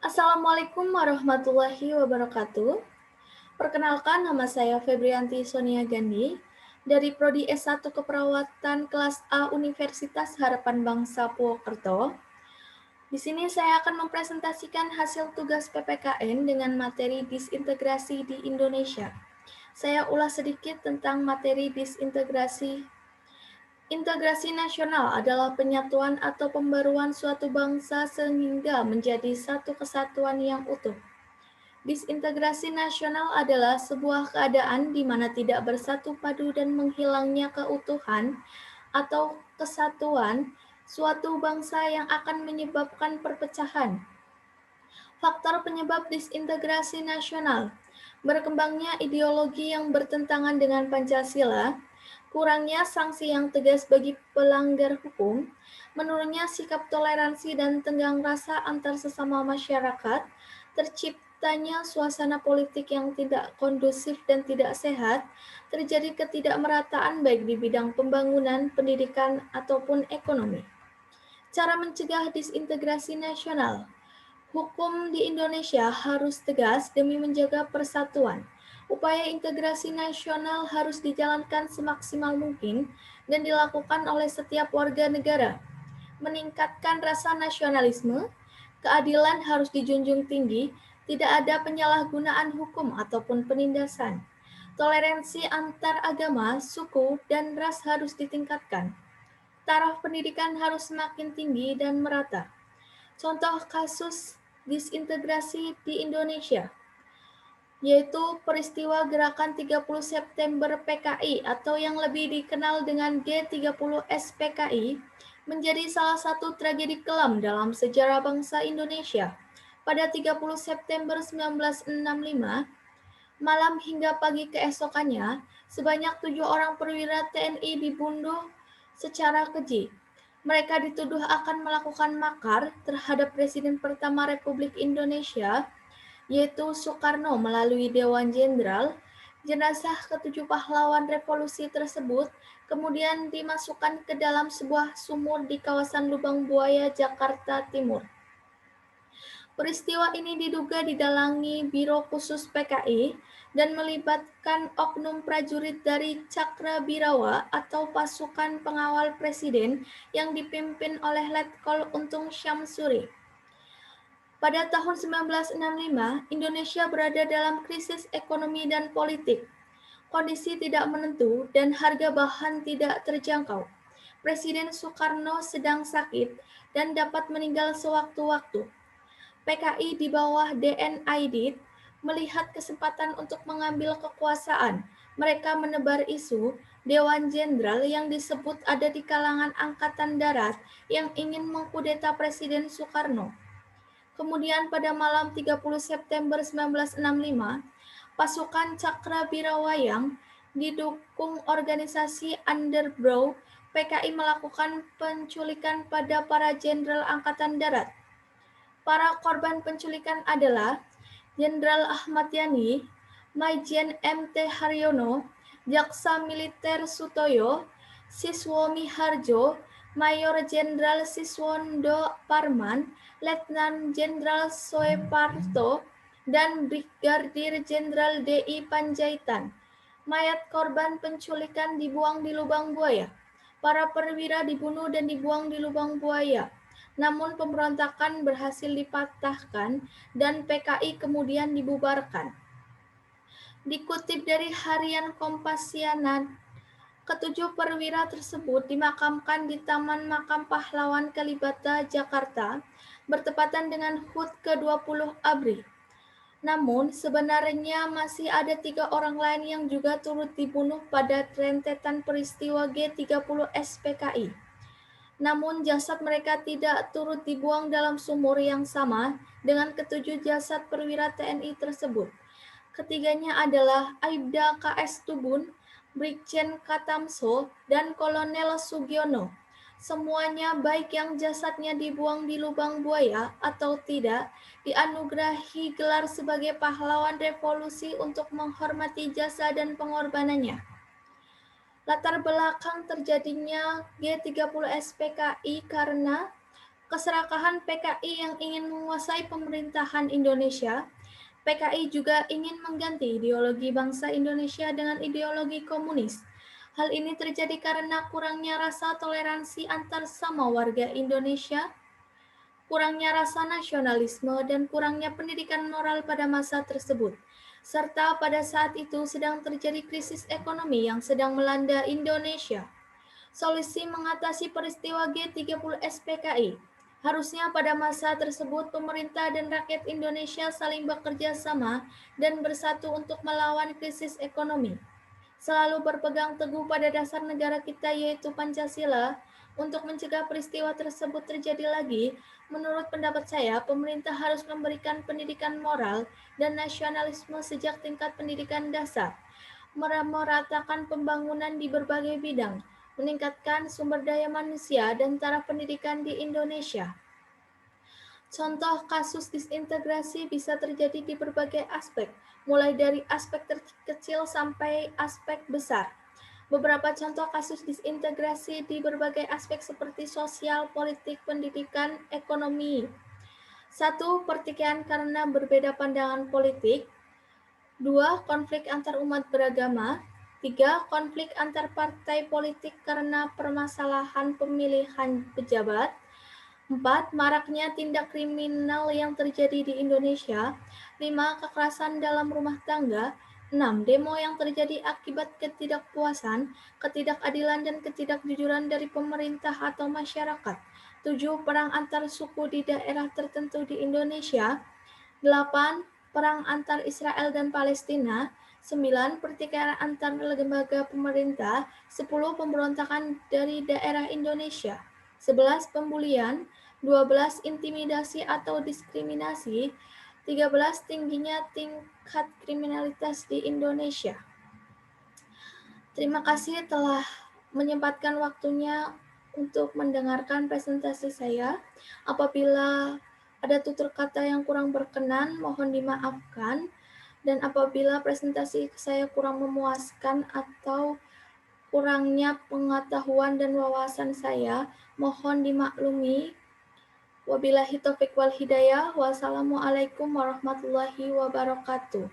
Assalamualaikum warahmatullahi wabarakatuh. Perkenalkan, nama saya Febrianti Sonia Gandhi dari Prodi S1 Keperawatan kelas A Universitas Harapan Bangsa Purwokerto. Di sini saya akan mempresentasikan hasil tugas PPKN dengan materi disintegrasi di Indonesia. Saya ulas sedikit tentang materi disintegrasi. Integrasi nasional adalah penyatuan atau pembaruan suatu bangsa sehingga menjadi satu kesatuan yang utuh. Disintegrasi nasional adalah sebuah keadaan di mana tidak bersatu padu dan menghilangnya keutuhan atau kesatuan suatu bangsa yang akan menyebabkan perpecahan. Faktor penyebab disintegrasi nasional: berkembangnya ideologi yang bertentangan dengan Pancasila, kurangnya sanksi yang tegas bagi pelanggar hukum, menurunnya sikap toleransi dan tenggang rasa antar sesama masyarakat, terciptanya suasana politik yang tidak kondusif dan tidak sehat, terjadi ketidakmerataan baik di bidang pembangunan, pendidikan, ataupun ekonomi. Cara mencegah disintegrasi nasional: hukum di Indonesia harus tegas demi menjaga persatuan. Upaya integrasi nasional harus dijalankan semaksimal mungkin dan dilakukan oleh setiap warga negara. Meningkatkan rasa nasionalisme, keadilan harus dijunjung tinggi, tidak ada penyalahgunaan hukum ataupun penindasan. Toleransi antar agama, suku, dan ras harus ditingkatkan. Taraf pendidikan harus semakin tinggi dan merata. Contoh kasus disintegrasi di Indonesia, yaitu peristiwa Gerakan 30 September PKI atau yang lebih dikenal dengan G30 SPKI, menjadi salah satu tragedi kelam dalam sejarah bangsa Indonesia. Pada 30 September 1965, malam hingga pagi keesokannya, sebanyak 7 orang perwira TNI dibunuh secara keji. Mereka dituduh akan melakukan makar terhadap Presiden pertama Republik Indonesia, yaitu Soekarno, melalui Dewan Jenderal. Jenazah ketujuh pahlawan revolusi tersebut kemudian dimasukkan ke dalam sebuah sumur di kawasan Lubang Buaya, Jakarta Timur. Peristiwa ini diduga didalangi Biro Khusus PKI dan melibatkan oknum prajurit dari Cakrabirawa atau pasukan pengawal presiden yang dipimpin oleh Letkol Untung Syamsuri. Pada tahun 1965, Indonesia berada dalam krisis ekonomi dan politik. Kondisi tidak menentu dan harga bahan tidak terjangkau. Presiden Soekarno sedang sakit dan dapat meninggal sewaktu-waktu. PKI di bawah DN Aidit melihat kesempatan untuk mengambil kekuasaan. Mereka menebar isu Dewan Jenderal yang disebut ada di kalangan Angkatan Darat yang ingin mengkudeta Presiden Soekarno. Kemudian pada malam 30 September 1965, pasukan Cakrabirawayang didukung organisasi Underbrow PKI melakukan penculikan pada para jenderal Angkatan Darat. Para korban penculikan adalah Jenderal Ahmad Yani, Majen MT Haryono, Jaksa Militer Sutoyo, Siswo Miharjo, Mayor Jenderal Siswondo Parman, Letnan Jenderal Soeparto, dan Brigadir Jenderal DI Panjaitan. Mayat korban penculikan dibuang di lubang buaya. Para perwira dibunuh dan dibuang di lubang buaya. Namun pemberontakan berhasil dipatahkan dan PKI kemudian dibubarkan. Dikutip dari harian Kompasiana, ketujuh perwira tersebut dimakamkan di Taman Makam Pahlawan Kalibata, Jakarta, bertepatan dengan HUT ke-20 ABRI. Namun, sebenarnya masih ada 3 orang lain yang juga turut dibunuh pada rentetan peristiwa G30 SPKI. Namun, jasad mereka tidak turut dibuang dalam sumur yang sama dengan ketujuh jasad perwira TNI tersebut. Ketiganya adalah Aibda KS Tubun, Brigjen Katamso, dan Kolonel Sugiono. Semuanya, baik yang jasadnya dibuang di lubang buaya atau tidak, dianugerahi gelar sebagai pahlawan revolusi untuk menghormati jasa dan pengorbanannya. Latar belakang terjadinya G30 SPKI karena keserakahan PKI yang ingin menguasai pemerintahan Indonesia. PKI juga ingin mengganti ideologi bangsa Indonesia dengan ideologi komunis. Hal ini terjadi karena kurangnya rasa toleransi antar sama warga Indonesia, kurangnya rasa nasionalisme, dan kurangnya pendidikan moral pada masa tersebut. Serta pada saat itu sedang terjadi krisis ekonomi yang sedang melanda Indonesia. Solusi mengatasi peristiwa G30 SPKI. Harusnya pada masa tersebut pemerintah dan rakyat Indonesia saling bekerja sama dan bersatu untuk melawan krisis ekonomi. Selalu berpegang teguh pada dasar negara kita yaitu Pancasila untuk mencegah peristiwa tersebut terjadi lagi. Menurut pendapat saya, pemerintah harus memberikan pendidikan moral dan nasionalisme sejak tingkat pendidikan dasar, meratakan pembangunan di berbagai bidang, meningkatkan sumber daya manusia dan taraf pendidikan di Indonesia. Contoh kasus disintegrasi bisa terjadi di berbagai aspek, mulai dari aspek terkecil sampai aspek besar. Beberapa contoh kasus disintegrasi di berbagai aspek seperti sosial, politik, pendidikan, ekonomi. 1. Pertikaian karena berbeda pandangan politik. 2. Konflik antar umat beragama. 3. Konflik antar partai politik karena permasalahan pemilihan pejabat. 4. Maraknya tindak kriminal yang terjadi di Indonesia. 5. Kekerasan dalam rumah tangga. 6. Demo yang terjadi akibat ketidakpuasan, ketidakadilan, dan ketidakjujuran dari pemerintah atau masyarakat. 7. Perang antar suku di daerah tertentu di Indonesia. 8. Perang antar Israel dan Palestina. 9. Pertikaian antar lembaga pemerintah. 10. Pemberontakan dari daerah Indonesia. 11. Pembulian. 12. Intimidasi atau diskriminasi. 13. Tingginya tingkat kriminalitas di Indonesia. Terima kasih telah menyempatkan waktunya untuk mendengarkan presentasi saya. Apabila ada tutur kata yang kurang berkenan, mohon dimaafkan. Dan apabila presentasi saya kurang memuaskan atau kurangnya pengetahuan dan wawasan saya, mohon dimaklumi. Wabillahi taufiq wal hidayah. Wassalamualaikum warahmatullahi wabarakatuh.